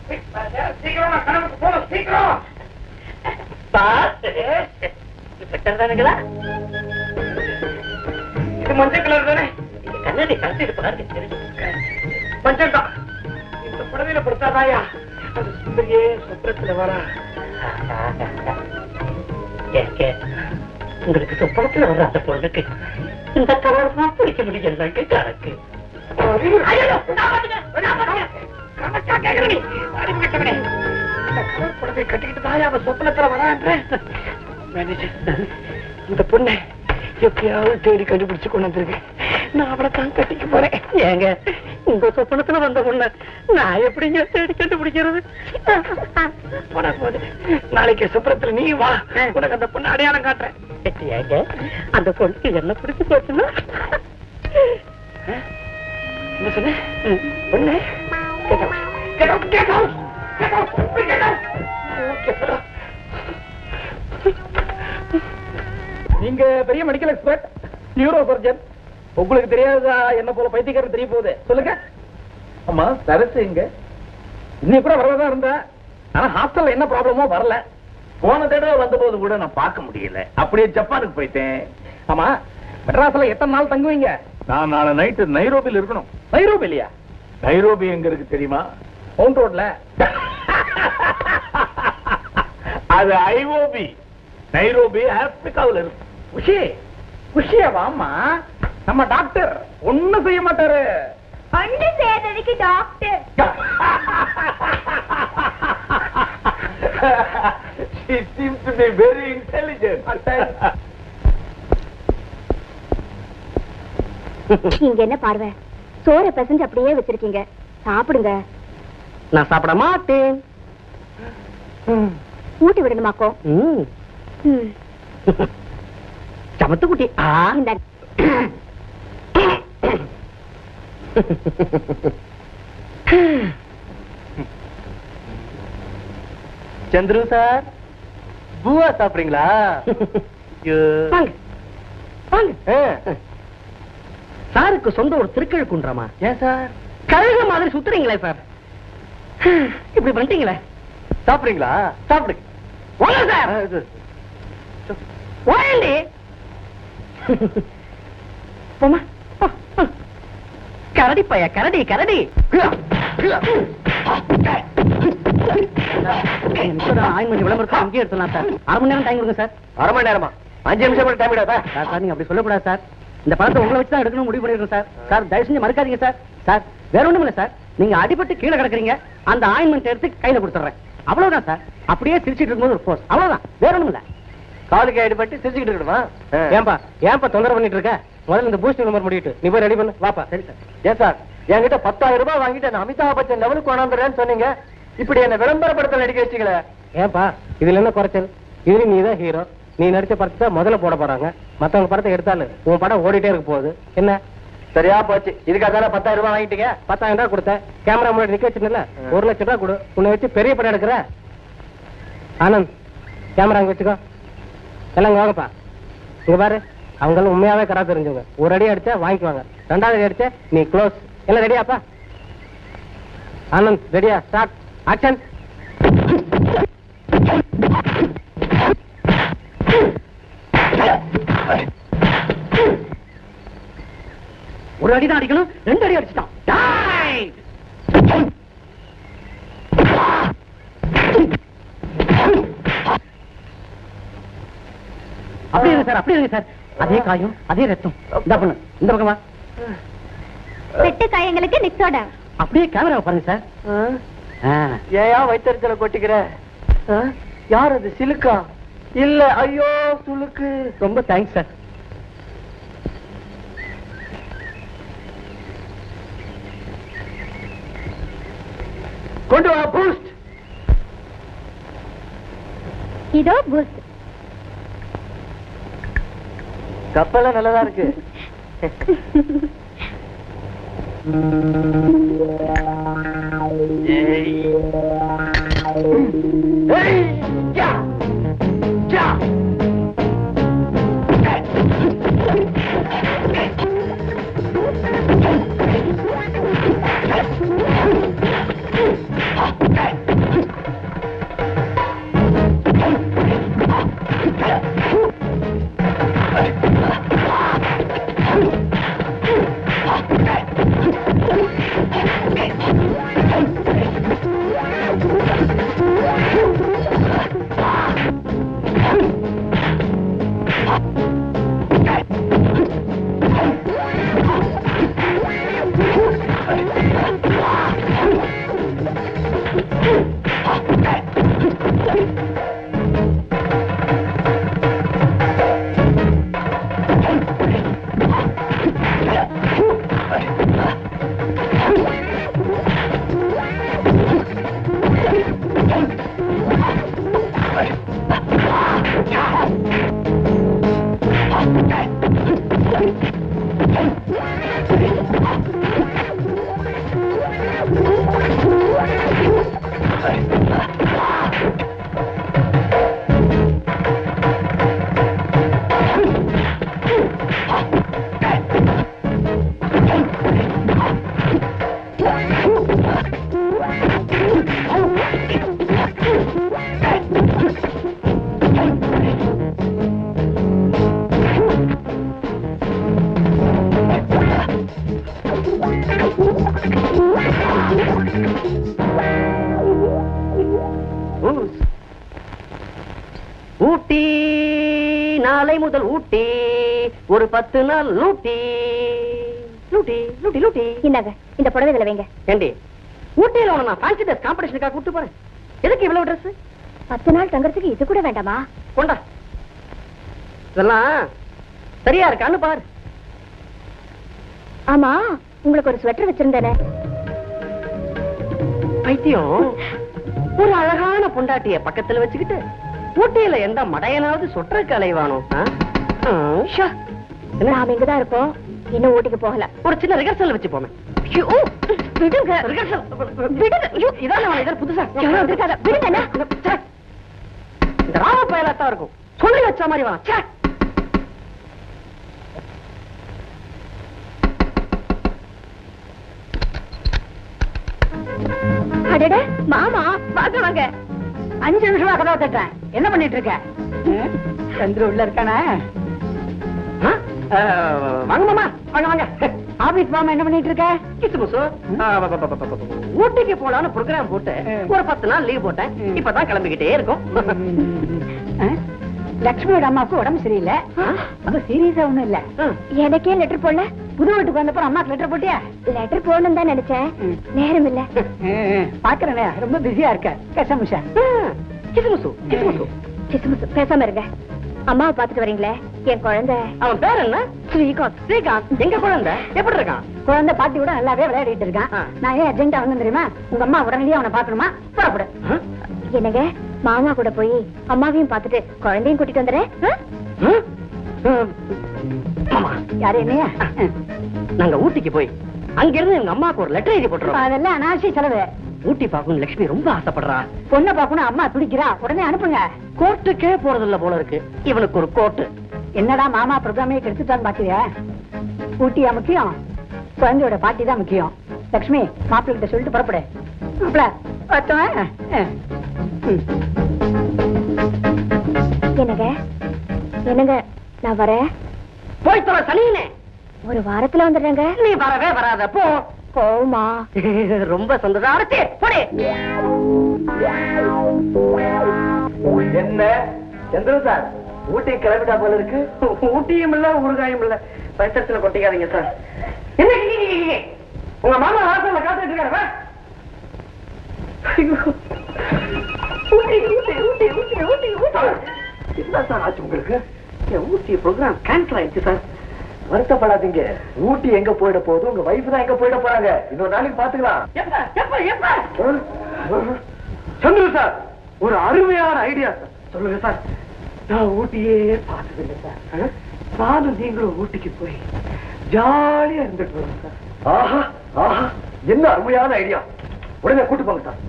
சீக்கிரம் கணக்கு போகணும், சீக்கிரம். தானுங்களா? இது மஞ்சள் கலர் தானே? கண்ணாடி கலந்து பாருங்க. மஞ்சள் தான். இந்த புடவையில படுத்தாதாயா அது சுந்தரியே சொப்பனத்துல வரா. உங்களுக்கு சொப்பனத்துல வர அந்த பொண்ணுக்கு இந்த கலர் தான் பிடிக்க முடியும் கணக்கு. கட்டிக்கிட்டு தாயா அவ சொப்பனத்துல வரான்ற இந்த பொண்ணை எப்பயாவது தேடி கண்டுபிடிச்சு கொண்டு வந்திருக்கேன். நான் அவளை தான் கட்டிக்க போறேன். ஏங்க உங்க சொப்பனத்துல வந்த பொண்ணு நான் எப்படிங்க தேடி கண்டுபிடிக்கிறது? நாளைக்கு சொப்பனத்துல நீ வா, உனக்கு அந்த பொண்ணு அடையாளம் காட்டுறேன். ஏங்க அந்த பொண்ணுக்கு என்ன பிடிச்சு போச்சுன்னா என்ன சொன்ன பொண்ணு? நீங்க பெரிய மெடிக்கல் எக்ஸ்பர்ட், நியூரோ சர்ஜன். உங்களுக்கு தெரியாதா என்ன போல பைத்தியக்காரன் தெரிய போகுது? சொல்லுங்க. ஆமா சரசு இங்க இன்னைக்கு கூட வரதான் இருந்தா, ஆனா ஹாஸ்டல்ல என்ன ப்ராப்ளமோ வரல. போன தடவை வந்த போது கூட நான் பார்க்க முடியல, அப்படியே ஜப்பானுக்கு போயிட்டேன். ஆமா மெட்ராஸ்ல எத்தனை நாள் தங்குவீங்க? நான் நாளை நைட்டு நைரோபியில் இருக்கணும். நைரோபிலியா? நைரோபி எங்க இருக்கு தெரியுமா? மவுண்ட் ரோட்ல. அது ஐஓபி. நைரோபி ஆப்பிரிக்காவில் இருக்கு. உஷி உஷியா வாமா, நம்ம டாக்டர் ஒண்ணும் செய்ய மாட்டாரு. ஒண்ணு செய்யறதுக்கு doctor. She seems to be very intelligent. நீங்க என்ன பார்வை, சோறை பிசைஞ்சு அப்படியே வச்சிருக்கீங்க, சாப்பிடுங்க. நான் சாப்பிட மாட்டேன். ஊட்டி விடணுமாக்கோ? சமத்து குட்டி. சந்திரு சார், பூவா சாப்பிடுறீங்களா? சாருக்கு சொந்த ஒரு திருக்கழுக்குன்றமா? ஏன் சார் கழுக மாதிரி சுத்துறீங்களே சார்? இப்படி பண்ணிட்டீங்களே. சாப்பிடுறீங்களா? சாப்பிடுங்க. கரடி பைய, கரடி கரடி. விளம்பரத்தை அங்கேயே எடுத்துலாம் சார். அரை மணி நேரம் டைம் கொடுங்க சார். அரை மணி நேரமா? 5 நிமிஷம் டைம் விடாதா சார்? நீங்க அப்படி சொல்லக்கூடாது சார். இந்த பணத்தை உங்களை வச்சு தான் எடுக்கணும் முடிவு பண்ணிருக்கோம் சார். சார் தயவு செஞ்சு மறுக்காதீங்க சார். சார் வேற ஒண்ணும் இல்லை சார், நீங்க அடிபட்டு கீழே கிடக்குறீங்க, அந்த ஆயின்மெண்ட் எடுத்து கையில கொடுத்துறேன், அவ்வளவுதான் சார். அப்படியே சிரிச்சிட்டு இருக்கும்போது ஒரு போஸ், அவ்வளவுதான், வேற ஒண்ணும் இல்ல. காலுக்கு அடிபட்டு சிரிச்சுக்கிட்டு இருக்கணுமா? ஏன்பா தொந்தரவு பண்ணிட்டு இருக்க? முதல்ல இந்த பூஸ்ட் நம்பர் முடிட்டு நீ போய் ரெடி பண்ணு. வாப்பா. சரி சார். ஏன் சார் என்கிட்ட 10,000 ரூபாய் வாங்கிட்டு நான் அமிதாப் பச்சன் லெவலுக்கு கொண்டாந்துறேன்னு சொன்னீங்க, இப்படி என்ன விளம்பரப்படுத்தல் நடிக்க வச்சுக்கல. ஏன்பா இதுல என்ன குறைச்சல்? இதுல நீ தான் ஹீரோ, நீ நடிச்ச படத்தை முதல்ல போட போறாங்க, மத்தவங்க படத்தை எடுத்தாலும் உன் படம் ஓடிட்டே இருக்க போகுது. என்ன சரியா போச்சு? இதுக்காக 10,000 ரூபாய் வாங்கிட்டீங்க. 10,000 ரூபாய் கொடுத்தேன், கேமரா முன்னாடி நிக்க வச்சுல, 1 லட்சம் ரூபாய் கொடு, உன்னை வச்சு பெரிய படம் எடுக்கிற. ஆனந்த் கேமரா அங்க வச்சுக்கோ. எல்லாம் வாங்கப்பா. இங்க பாரு, அவங்களும் உண்மையாவே கடா தெரிஞ்சவங்க. ஒரு அடி அடிச்சா வாங்கிக்குவாங்க, 2வது அடி அடிச்சா நீ க்ளோஸ். எல்லாம் ரெடியாப்பா? ஆனந்த் ரெடியா? Start action. ஒரு அடிதான் அடிக்கணும், 2 அடி அடிச்சுட்டான். அப்படி இருக்கு சார், அப்படி இருக்கு சார். அதே காயம், அதே ரத்தம். இந்த பொண்ணு இந்த பக்கமா. வெட்டு காயங்களுக்கு நிக்ஸோட. அப்படியே கேமரா பாருங்க சார். ஏயா வைத்தறிச்சல கொட்டிக்கிற? யார் அது? சிலுக்கா? இல்ல, ஐயோ சுளுக்கு. ரொம்ப தேங்க்ஸ் சார். கொண்டு வா பூஸ்ட். இதோ பூஸ்ட். கப்பெல்லாம் நல்லதா இருக்கு. நாளை முதல் ஊட்டி ஒரு 10 நாள் லூட்டி லூட்டி லூட்டி லூட்டி. இந்தாங்க இந்த புடவைகளை வைங்க. ஏண்டி ஊட்டியில உன நான் ஃபேன்சி ட்ரெஸ் காம்படிஷனுக்காக கூட்டு போறேன். எதுக்கு இவ்வளவு ட்ரெஸ்? 10 நாள் தங்கறதுக்கு இது கூட வேண்டாமா? கொண்டா. இதெல்லாம் சரியா இருக்கான்னு பாரு. ஆமா, உங்களுக்கு ஒரு ஸ்வெட்டர் வச்சிருந்தேனே. பைத்தியம், ஒரு அழகான பொண்டாட்டிய பக்கத்துல வச்சுக்கிட்டு ஊட்டியில எந்த மடையனாவது சொட்டருக்கு அலைவானோ? நாம இங்கதான் இருப்போம், இன்னும் ஊட்டிக்கு போகல. ஒரு சின்ன ரிகர்சல் வச்சு போமே. விடுங்க விடுங்க. இதான் புதுசா விடுங்க. இந்த ராம பயலாத்தான் இருக்கும். சொல்லி வச்ச மாதிரி வா. அடடே மாமா, வாங்க வாங்க. 5 நிமிஷமா கதவை தட்டேன். என்ன பண்ணிட்டு இருக்க? சந்திர உள்ள இருக்கானே? வாங்க மாமா, வாங்க வாங்க. ஆபீஸ் மாமா என்ன பண்ணிட்டு இருக்க? ஊட்டிக்கு போலான்னு ப்ரோக்ராம் போட்டு ஒரு 10 நாள் லீவ் போட்டேன். இப்பதான் கிளம்பிக்கிட்டே இருக்கும். லட்சுமியோட அம்மாவுக்கு உடம்பு சரியில்லை. அது சீரியஸா ஒண்ணும் இல்ல. எனக்கே லெட்டர் போடல. புது வீட்டுக்கு வந்தப்ப அம்மாக்கு லெட்டர் போட்டியா? லெட்டர் போடணும் தான் நினைச்சேன், நேரம் இல்ல. பாக்குறேனே, ரொம்ப பிஸியா இருக்க. கசமுஷா கிசுமுசு கிசுமுசு சிசுமுசு பேசாம இருங்க. அம்மாவை பாத்துட்டு வரீங்களே, என் குழந்தை. அவன் பேர் என்ன? ஸ்ரீகாந்த். ஸ்ரீகாந்த். எங்க குழந்தை எப்படி இருக்கான்? குழந்தை பாட்டி கூட நல்லாவே விளையாடிட்டு இருக்கான். நான் ஏன் அர்ஜென்டா வந்து தெரியுமா? உங்க அம்மா உடனடியே அவனை பாக்கணுமா? புறப்படு. என்னங்க, மாமா கூட போய் அம்மாவையும் பாத்துட்டு குழந்தையும் கூட்டிட்டு வந்துடுறேன். யாரு என்னையா? நாங்க ஊட்டிக்கு போய் அங்கிருந்து எங்க அம்மாவுக்கு ஒரு லெட்டர் எழுதி போட்டுறோம். அதெல்லாம் அனாவசிய செலவு. ஊட்டி பாக்கணும் லட்சுமி ரொம்ப ஆசைப்படுறா. பொண்ணை பாக்கணும் அம்மா துடிக்கிறா. உடனே அனுப்புங்க. கோர்ட்டுக்கே போறதில்ல போல இருக்கு. இவனுக்கு ஒரு கோர்ட்டு. என்னடா மாமா ப்ரோக்ராமே கெடுத்துட்டான்னு பாக்குறியா? ஊட்டியா முக்கியம்? குழந்தையோட பாட்டி தான் முக்கியம். லட்சுமி, மாப்பிள்ளை கிட்ட சொல்லிட்டு புறப்படு. என்னங்க என்னங்க, நான் வரேன். போய் தர சனியனே. ஒரு வாரத்துல வந்துடுறேங்க. நீ வரவே வராத. போ. போமா. ரொம்ப சந்தோஷம். அரைச்சே போடே. என்ன சந்திர சார், ஊட்டி கிளம்பிட்டா போல இருக்கு. ஊட்டியும் இல்ல ஊறுகாயும் இல்ல. பைசத்துல கொட்டிக்காதீங்க சார். என்ன உங்க மாமா வாசல்ல காத்துட்டு இருக்காரு. ஊட்டி ஊட்டி ஊட்டி ஊட்டி ஊட்டி ஊட்டி. என்ன சார் ஆச்சு உங்களுக்கு? ஊட்டி ப்ரோக்ராம் கேன்சல் ஆயிடுச்சு சார். வருத்தப்படாதீங்க. ஊட்டி எங்க போயிட போகுது, உங்க வைஃப் தான் எங்க போயிட போறாங்க. இன்னொரு நாளைக்கு பாத்துக்கலாம். சந்திர சார், ஒரு அருமையான ஐடியா சார். சொல்லுங்க சார். நான் ஊட்டியே பார்த்ததில்லை சார். நானும் நீங்களும் ஊட்டிக்கு போய் ஜாலியா இருந்துட்டு வரோம் சார். ஆஹா ஆஹா, என்ன அருமையான ஐடியா. உடனே கூட்டு போங்க சார்.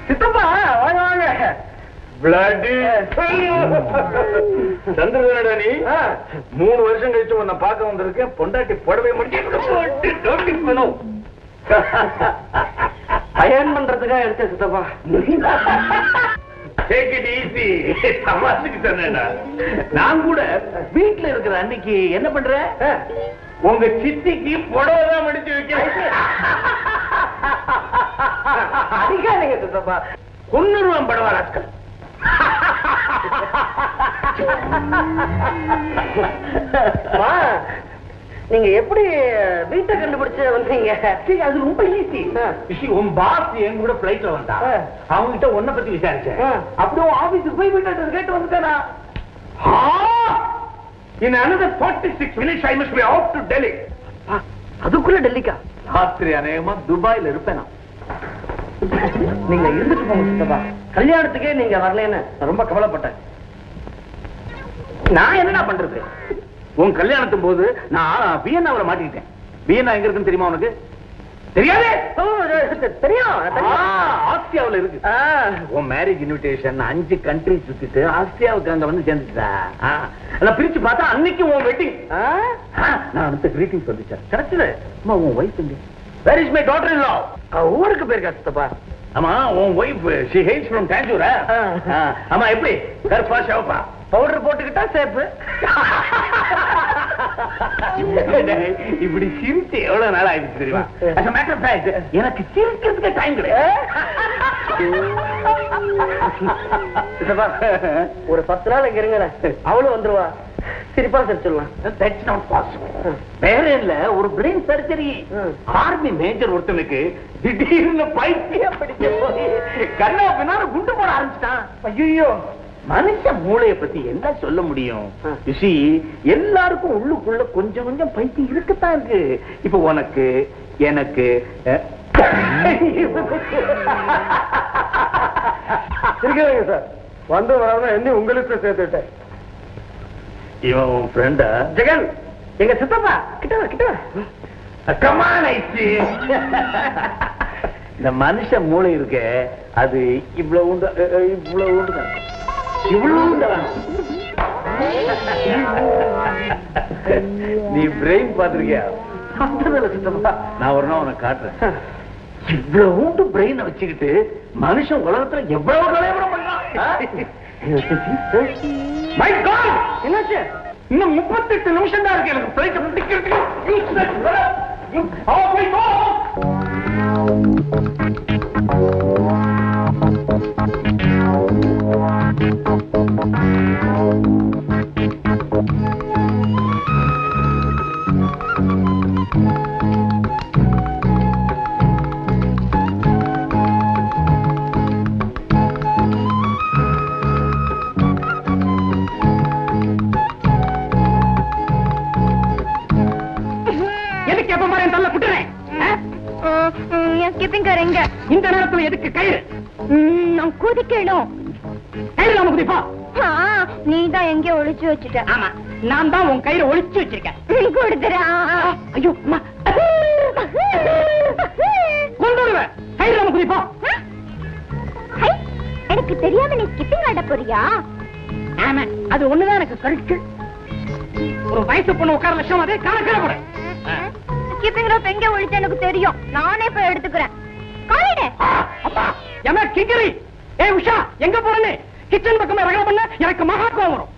சித்தப்பா வாங்க வாங்க. சந்திரதனடா நீ 3 வருஷம் கழிச்சு உன்னை பார்க்க வந்திருக்கேன். பொண்டாட்டி புடவை முடிச்சு அயன் பண்றதுக்காக எடுத்த சித்தப்பா. நான் கூட வீட்டுல இருக்கிற அன்னைக்கு என்ன பண்ற, உங்க சித்திக்கு புடவை தான் மடிச்சு வைக்கிறேன். அடிக்காதீங்க சித்தப்பா. கொன்னுருவான் படவா ராஸ்கல். நீங்க எப்படி வீட்டை கண்டுபிடிச்சு வந்தீங்க? அது ரொம்ப ஈஸி. உன் பாஸ் என் கூட பிளைட்ல வந்தா, அவங்க கிட்ட உன்னை பத்தி விசாரிச்சேன். அப்படியே ஆபீஸுக்கு போய் வீட்டு கேட்டு வந்துட்டானா. In another 46 minutes I must be off to Delhi. அதுக்குள்ள டெல்லிக்கா? ராத்திரி அநேகமா துபாயில இருப்பேன். நீங்க இருந்துட்டு போங்க சித்தப்பா. கல்யாணத்துக்கே நீங்க வரலன்னு ரொம்ப கவலைப்பட்டேன். நான் என்னடா பண்றது? உன் கல்யாணத்தும் போது நான் வியன்னாவில மாட்டிக்கிட்டேன். வியன்னா எங்க இருக்குன்னு தெரியுமா உனக்கு? தெரியாது? தெரியும், ஆஸ்திரியாவில் இருக்கு. உன் மேரேஜ் இன்விடேஷன் 5 கண்ட்ரி சுத்திட்டு ஆஸ்திரியாவுக்கு அங்க வந்து சேர்ந்துட்டா. அதான் பிரிச்சு பார்த்தா அன்னைக்கு உன் வெட்டிங். நான் அடுத்த கிரீட்டிங் சொல்லிச்சேன். கிடைச்சது. உன் வைஃப் எங்க? Where is my daughter-in-law? ஊருக்கு போயிருக்கா சித்தப்பா. ஆமா உன் wife she hails from Tanjore. ஆமா எப்படி கருப்பா சிவப்பா பவுடர் போட்டுக்கிட்டா சேப்பு. இப்படி சிரிச்சு எவ்வளவு நாள் ஆயிடுச்சு தெரியுமா? as a matter of fact எனக்கு சிரிக்கிறதுக்கு டைம் கிடையாது. ஒரு 10 நாள் இங்க இருங்க, அவளும் வந்துருவா, சிரிப்பா சிரிச்சிடலாம். That's not possible. வேற இல்ல, ஒரு பிரெயின் சர்ஜரி. ஆர்மி மேஜர் ஒருத்தனுக்கு திடீர்னு பைத்தியம் பிடிச்ச போய் கண்ணா பின்னால குண்டு போட ஆரம்பிச்சிட்டான். ஐயோ, மனுஷ மூளைய பத்தி என்ன சொல்ல முடியும்? எல்லாருக்கும் உள்ளுக்குள்ள கொஞ்சம் கொஞ்சம் பைத்தியம் இருக்குத்தான் இருக்கு. இப்ப உனக்கு எனக்கு இருக்காங்க சார், வந்து வராம என்ன உங்களுக்கு சேர்த்துட்டேன். இவன் உன் ஃப்ரெண்டா? ஜெகன், எங்க சித்தப்பா. கிட்ட வா, கிட்ட வா. Come on, I see. இந்த மனுஷ மூளை இருக்க அது இவ்வளவு உண்டு, இவ்வளவு உண்டுதான், இவ்வளவு உண்டுதான். நீ பிரெயின் பாத்திருக்கியா? நான் ஒரு நாள் உனக்கு காட்டுறேன். இவ்வளவு உண்டு பிரெயினை வச்சுக்கிட்டு மனுஷன் உலகத்துல எவ்வளவு கலையபுரம் பண்ணலாம். My God! என்னாச்சு? இன்னும் 38 நிமிஷம் தான் இருக்கு எனக்கு பிளைட் முடிக்கிறதுக்கு. Oh my God! ஸ்கிப்பிங் கரெங்க. இந்த நேரத்துல எதுக்கு கயிறு? நான் குதிக்கணும். கயிறு நாம குதிப்பா. நீ தான் எங்க ஒளிச்சு வச்சுட்ட. ஆமா, நான் தான் உன் கயிறை ஒளிச்சு வச்சிருக்கேன். கொடுத்துறா. ஐயோ அம்மா, கொண்டு வருவேன். கயிறு நாம குதிப்பா. எனக்கு தெரியாம நீ ஸ்கிப்பிங் ஆட போறியா? ஆமா, அது ஒண்ணுதான் எனக்கு கருத்து. ஒரு வயசு பொண்ணு உட்கார லட்சம் அதே கணக்கில போட. ஸ்கிப்பிங் ரோப் எங்க ஒளிச்சு எனக்கு தெரியும். நானே போய் எடுத்துக்கிறேன். காலிடு. அம்மா, ஏமா கிக்கரி. ஏய் உஷா, எங்க போறனே? கிச்சன் பக்கமே ரகல பண்ண எனக்கு மகா கோவம் வரும்.